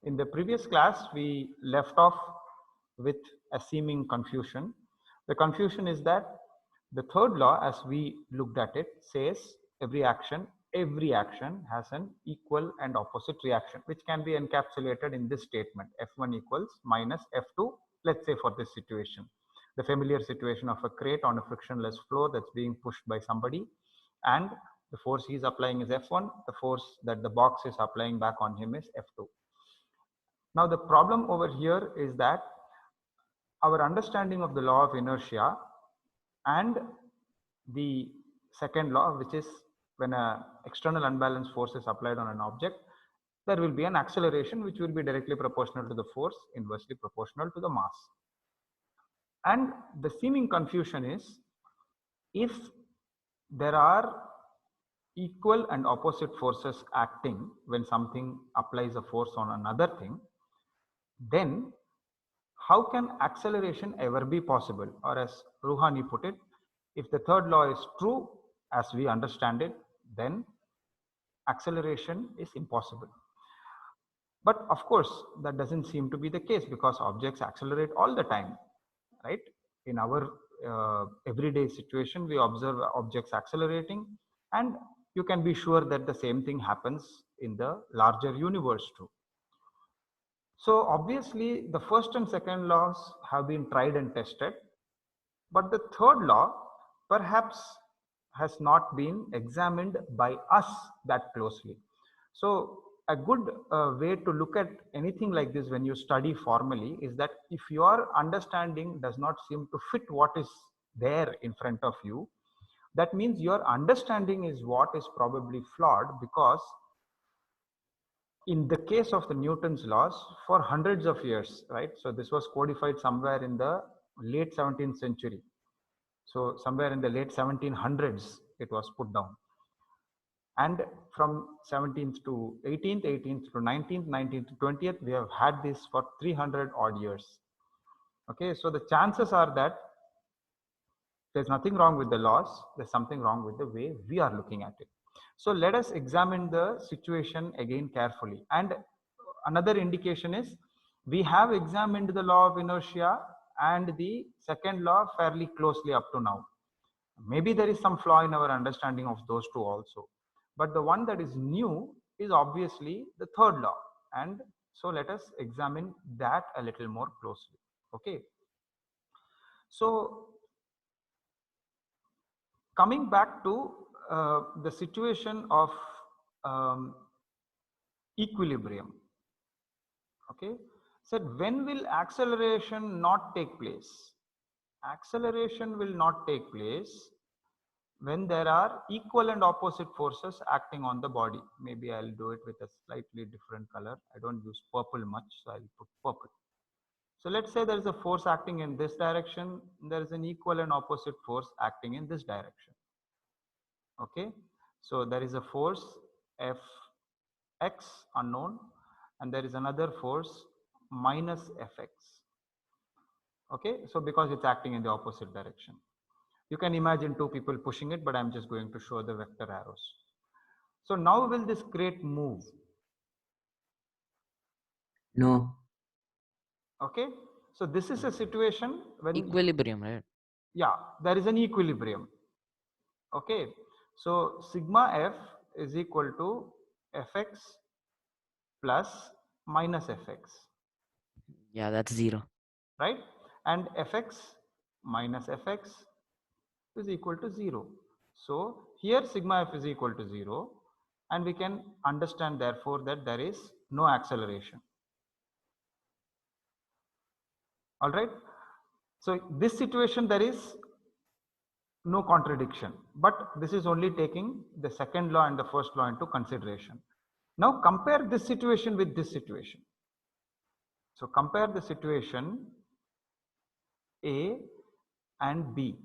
In the previous class, we left off with a seeming confusion. The confusion is that the third law, as we looked at it, says every action has an equal and opposite reaction, which can be encapsulated in this statement: F1 equals minus F2, let's say for this situation. The familiar situation of a crate on a frictionless floor that's being pushed by somebody, and the force he is applying is F1, the force that the box is applying back on him is F2. Now the problem over here is that our understanding of the law of inertia and the second law, which is when an external unbalanced force is applied on an object, there will be an acceleration which will be directly proportional to the force, inversely proportional to the mass. And the seeming confusion is, if there are equal and opposite forces acting when something applies a force on another thing, then how can acceleration ever be possible? Or as Rouhani put it, if the third law is true as we understand it, then acceleration is impossible. But of course, that doesn't seem to be the case, because objects accelerate all the time, right? In our everyday situation, we observe objects accelerating, and you can be sure that the same thing happens in the larger universe too. So obviously the first and second laws have been tried and tested, but the third law perhaps has not been examined by us that closely. So a good way to look at anything like this when you study formally is that if your understanding does not seem to fit what is there in front of you, that means your understanding is what is probably flawed, because in the case of the Newton's laws, for hundreds of years, right? So this was codified somewhere in the late 17th century. So somewhere in the late 1700s, it was put down. And from 17th to 18th, 18th to 19th, 19th to 20th, we have had this for 300 odd years. Okay, so the chances are that there's nothing wrong with the laws, there's something wrong with the way we are looking at it. So let us examine the situation again carefully. And another indication is, we have examined the law of inertia and the second law fairly closely up to now. Maybe there is some flaw in our understanding of those two also. But the one that is new is obviously the third law. And so let us examine that a little more closely. Okay. So coming back to the situation of equilibrium. Okay. So when will acceleration not take place? Acceleration will not take place when there are equal and opposite forces acting on the body. Maybe I'll do it with a slightly different color. I don't use purple much, so I'll put purple. So let's say there is a force acting in this direction. There is an equal and opposite force acting in this direction. Okay. So there is a force Fx unknown, and there is another force minus Fx. Okay. So because it's acting in the opposite direction. You can imagine two people pushing it, but I'm just going to show the vector arrows. So now will this crate move? No. Okay. So this is a situation when equilibrium, right? Yeah, there is an equilibrium. Okay. So sigma F is equal to Fx plus minus Fx. Yeah, that's 0. Right? And Fx minus Fx is equal to 0. So here sigma F is equal to 0, and we can understand therefore that there is no acceleration. All right. So this situation, there is no contradiction, but this is only taking the second law and the first law into consideration. Now compare this situation with this situation. So compare the situation A and B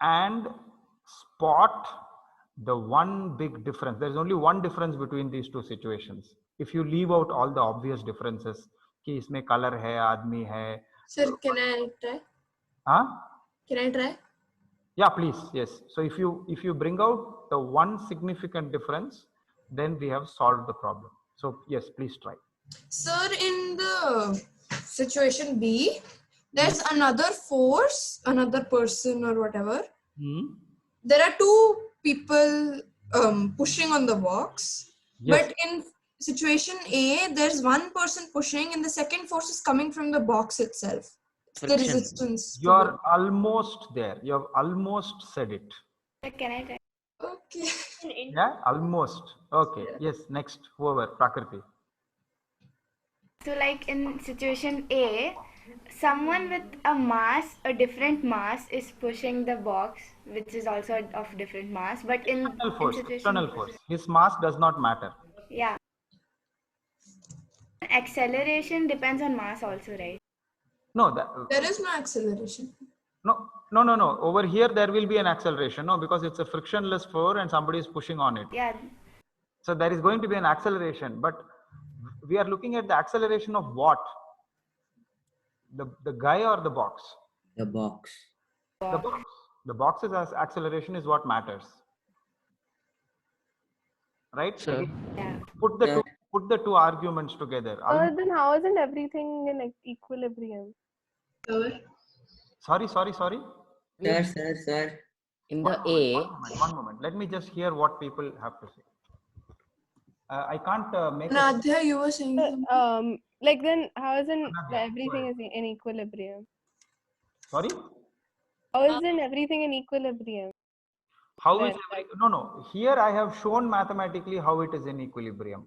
and spot the one big difference. There is only one difference between these two situations. If you leave out all the obvious differences, कि इसमें color है, आदमी है. Sir, can I try? Huh? Can I try? Yeah, please. Yes. So if you bring out the one significant difference, then we have solved the problem. So yes, please try. Sir, in the situation B, there's another force, another person or whatever. Hmm? There are two people pushing on the box, Yes. but in situation A, there's one person pushing, and the second force is coming from the box itself. It's the Friction. resistance. To You're almost there. You have almost said it. Can I try? the... Okay. Yeah, almost. Okay. Yeah. Yes. Next, whoever, Prakriti. So like in situation A, someone with a different mass is pushing the box, which is also of different mass. But in External force. situation, External force. His mass does not matter. yeah, acceleration depends on mass also, right? No, There is no acceleration. no. Over here, there will be an acceleration. No, because it's a frictionless floor and somebody is pushing on it. Yeah, So there is going to be an acceleration, but we are looking at the acceleration of what? The guy or the box? The box. The box. The box's acceleration is what matters, right? Sir. Again, yeah. put the two arguments together. Then how isn't everything in equilibrium? Sorry. Sir. In the One A, moment, one moment. Let me just hear what people have to say. I can't make it. Nadya, you were saying something? Like then how isn't Another, everything go is in equilibrium? Sorry? How isn't everything in equilibrium? How Then, is no. Here I have shown mathematically how it is in equilibrium.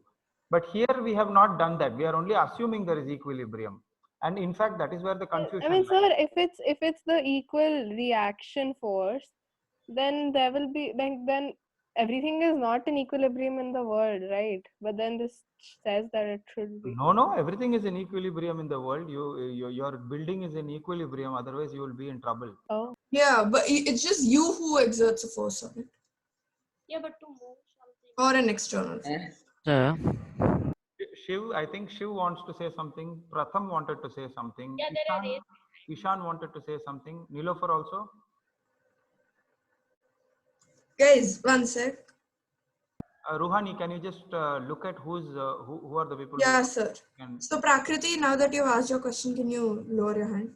But here we have not done that. We are only assuming there is equilibrium. And in fact, that is where the confusion I mean, lies. sir, if it's the equal reaction force, then there will be then everything is not in equilibrium in the world, right? But then this says that it should be. No, everything is in equilibrium in the world. Your building is in equilibrium, otherwise you will be in trouble. Oh. Yeah, but it's just you who exerts a force on it. Yeah, but to move something. Or an external force. sir. Shiv, I think Shiv wants to say something. Pratham wanted to say something. Yeah, there are Ishan wanted to say something. Nilofer also. Guys, one sec. Ruhani, can you just look at who are the people? Yeah, sir. Can... So Prakriti, now that you've asked your question, can you lower your hand?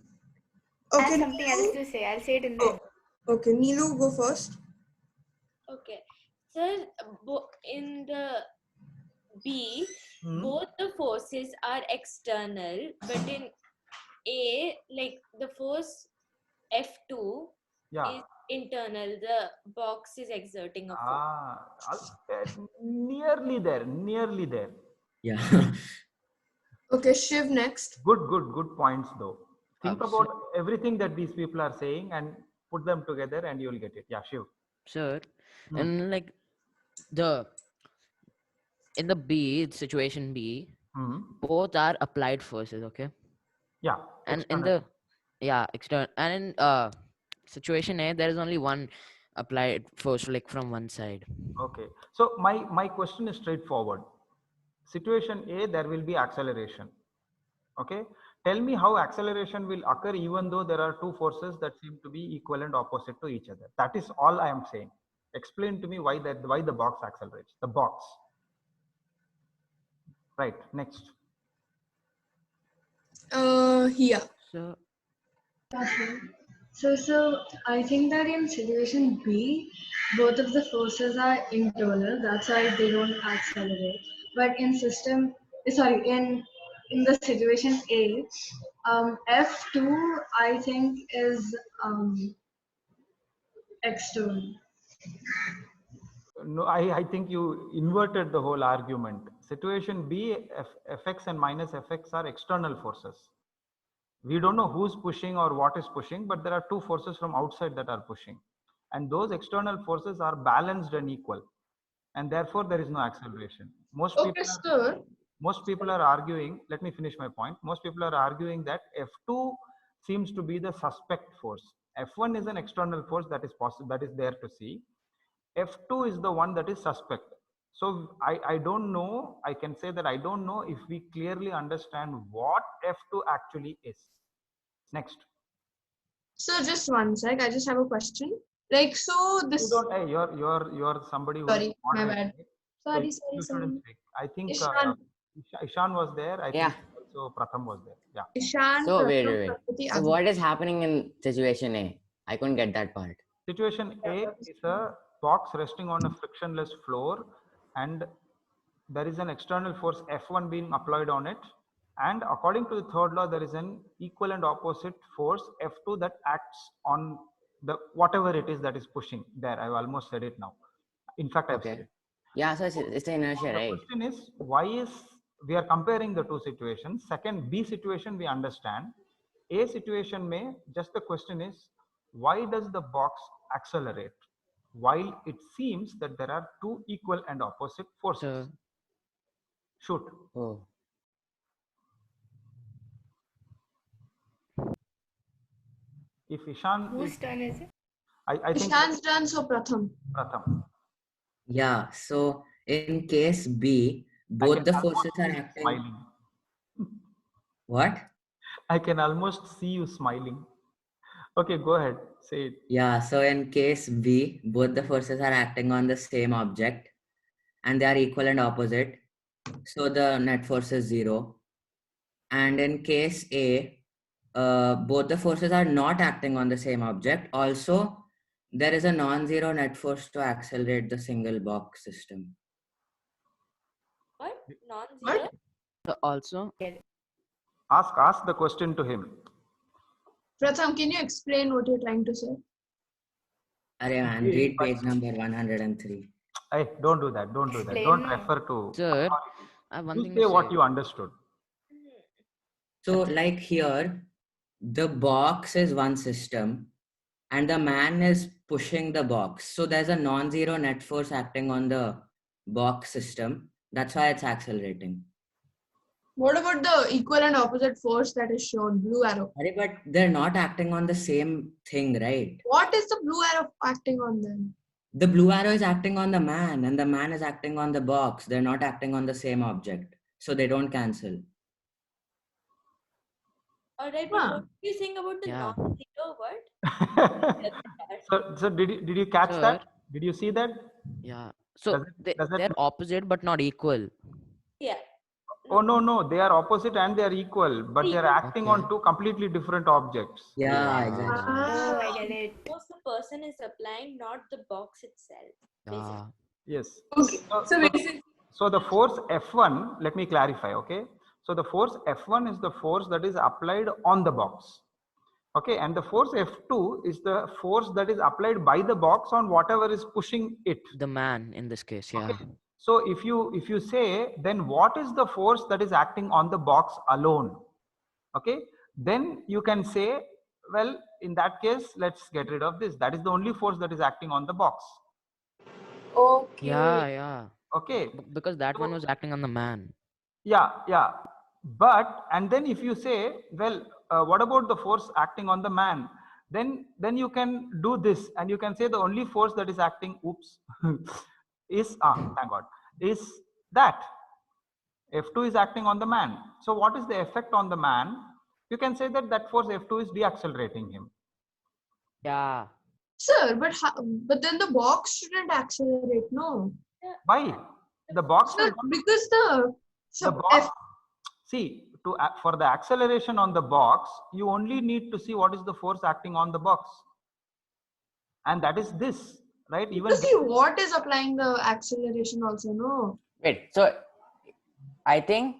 I have Okay. something else to say. I'll say it in the. Okay, Neelu, go first. Okay. Sir, in the B, both the forces are external, but in A, like the force F2 is internal. The box is exerting a force. Nearly there. Yeah. Okay, Shiv next. Good points though. Think about everything that these people are saying and put them together and you'll get it. Yeah, Shiv. Sir, and like in the B, situation B, both are applied forces, okay? Yeah. And external. external, and in situation A, there is only one applied force, like from one side. Okay. So my question is straightforward. Situation A, there will be acceleration. Okay. Tell me how acceleration will occur even though there are two forces that seem to be equal and opposite to each other. That is all I am saying. Explain to me why the box accelerates. The box. Right. Next. Here. So I think that in situation B, both of the forces are internal. That's why they don't accelerate. But in the situation A, F2 I think is external. No, I think you inverted the whole argument. Situation B, Fx and minus Fx are external forces. We don't know who's pushing or what is pushing, but there are two forces from outside that are pushing. And those external forces are balanced and equal. And therefore, there is no acceleration. Most people are arguing, let me finish my point. Most people are arguing that F2 seems to be the suspect force. F1 is an external force that is possible, that is there to see. F2 is the one that is suspect. So I don't know, I can say that I don't know if we clearly understand what F2 actually is. Next. So just one sec, I just have a question. Like, so this... You're somebody who... Sorry, my bad. Sorry. You shouldn't speak. I think... Ishan, Ishan was there. I Yeah. think also Pratham was there. Yeah. Ishan, So wait, Pratham, wait, wait. Pragati, So Aditya. what is happening in situation A? I couldn't get that part. Situation A is a box resting on a frictionless floor, and there is an external force F1 being applied on it. And according to the third law, there is an equal and opposite force F2 that acts on the whatever it is that is pushing. There, I've almost said it now. In fact, I've said Okay. it. Yeah, so it's the inertia, The right? question is, why is we are comparing the two situations? Second, B situation we understand. A situation may, just the question is, why does the box accelerate? While it seems that there are two equal and opposite forces. So Shoot. Oh. If Ishan Whose is, turn is it? I think Ishan's done, so Pratham. Pratham. Yeah, so in case B, both the forces are acting. Smiling. What? I can almost see you smiling. Okay, go ahead. Say it. Yeah, so in case B, both the forces are acting on the same object and they are equal and opposite. So the net force is 0. And in case A, both the forces are not acting on the same object. Also, there is a non-zero net force to accelerate the single box system. What? Non-zero? so also Ask the question to him. Pratham, can you explain what you're trying to say? Arey man, Yeah, read but- page number 103. Hey, don't do that. Don't do that. Explain Don't now. refer to. Sir, I have one You thing say to what say. you understood. So like here, the box is one system and the man is pushing the box. So there's a non-zero net force acting on the box system. That's why it's accelerating. What about the equal and opposite force that is shown? Blue arrow. Arey, but they're not acting on the same thing, right? What is the blue arrow acting on then? The blue arrow is acting on the man and the man is acting on the box. They're not acting on the same object. So they don't cancel. Alright, but Huh. what are you saying about the Yeah. non-zero? What? So did you catch Sir. that? Did you see that? Yeah. So Does it- does that they're mean- opposite but not equal. Yeah. Oh no, they are opposite and they are equal, but they are acting on Okay. two completely different objects. Yeah, exactly. Oh, I Ah, get it. Force the person is applying, not the box itself. Yeah. Yes. okay. So, So so- basically, so the force F1, let me clarify, okay? So the force F1 is the force that is applied on the box. Okay, and the force F2 is the force that is applied by the box on whatever is pushing it. The man in this case, yeah. Okay. So if you say, then what is the force that is acting on the box alone? Okay, then you can say, well, in that case, let's get rid of this. That is the only force that is acting on the box. okay. Yeah. Okay. Because that one So- was acting on the man. Yeah. But, and then if you say, well, what about the force acting on the man? Then you can do this and you can say the only force that is acting, oops, is, thank God, is that. F2 is acting on the man. So what is the effect on the man? You can say that that force F2 is deaccelerating him. Yeah. Sir, but then the box shouldn't accelerate, no? Why? The box Sir, will, because the box, see, for the acceleration on the box, you only need to see what is the force acting on the box. And that is this, right? Even to see what is applying the acceleration also, no? Wait, so I think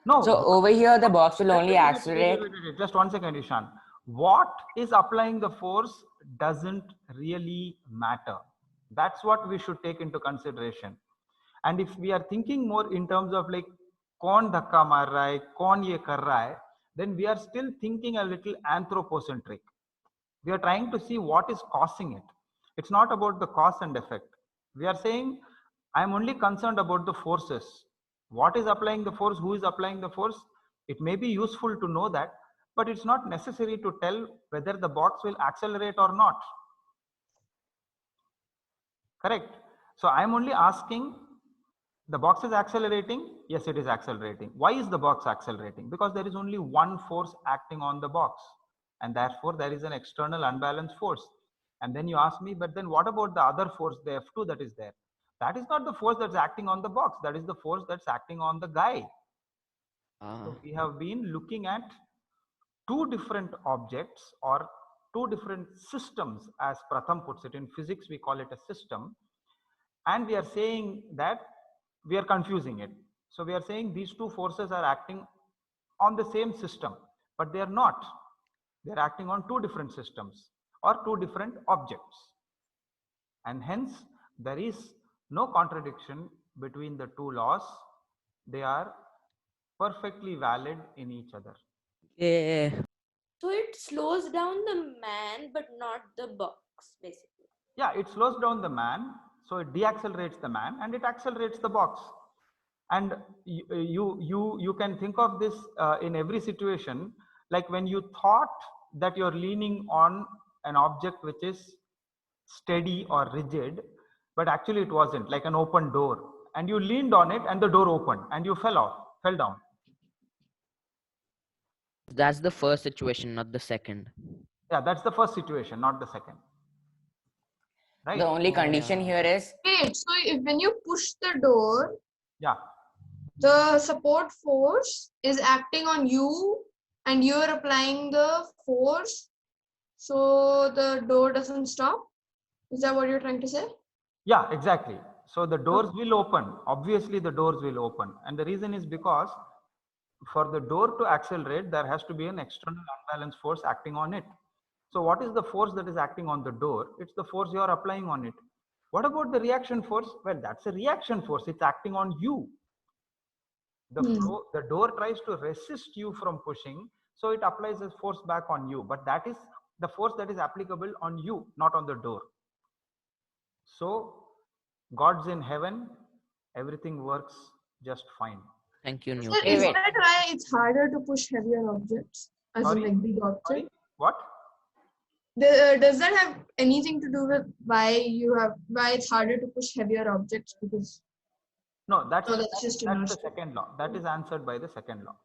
no. so over here the box will Wait, only wait, wait, accelerate. wait. Just 1 second, Ishan. What is applying the force doesn't really matter. That's what we should take into consideration. And if we are thinking more in terms of like कौन धक्का मार रहा है, कौन ये कर रहा है, then we are still thinking a little anthropocentric. We are trying to see what is causing it. It's not about the cause and effect. We are saying, I'm only concerned about the forces. What is applying the force? Who is applying the force? It may be useful to know that, but it's not necessary to tell whether the box will accelerate or not. Correct. So I'm only asking, the box is accelerating. Yes, it is accelerating. Why is the box accelerating? Because there is only one force acting on the box. And therefore, there is an external unbalanced force. And then you ask me, but then what about the other force, the F2 that is there? That is not the force that's acting on the box. That is the force that's acting on the guy. So we have been looking at two different objects or two different systems, as Pratham puts it. In physics, we call it a system. And we are saying that we are confusing it. So we are saying these two forces are acting on the same system, but they are not. They are acting on two different systems or two different objects. And hence, there is no contradiction between the two laws. They are perfectly valid in each other. Yeah. So it slows down the man, but not the box, basically. Yeah, it slows down the man, so it deaccelerates the man and it accelerates the box. And you can think of this in every situation, like when you thought that you're leaning on an object which is steady or rigid, but actually it wasn't, like an open door, and you leaned on it and the door opened and you fell down. That's the first situation, not the second. Yeah, that's the first situation, not the second. Right? The only condition here is Wait, so when you push the door, yeah, the support force is acting on you and you're applying the force, so the door doesn't stop. Is that what you're trying to say? yeah, exactly. So the doors will open. Obviously, the doors will open. And the reason is because for the door to accelerate, there has to be an external unbalanced force acting on it. So what is the force that is acting on the door? It's the force you are applying on it. What about the reaction force? Well, that's a reaction force. It's acting on you. The door tries to resist you from pushing, so it applies a force back on you. But that is the force that is applicable on you, not on the door. So God's in heaven, everything works just fine. Thank you, So Newton. is wait. that why it's harder to push heavier objects, as in Sorry? like big Sorry? objects? What? Does that have anything to do with why it's harder to push heavier objects? Because No, that's just the second law. That is answered by the second law.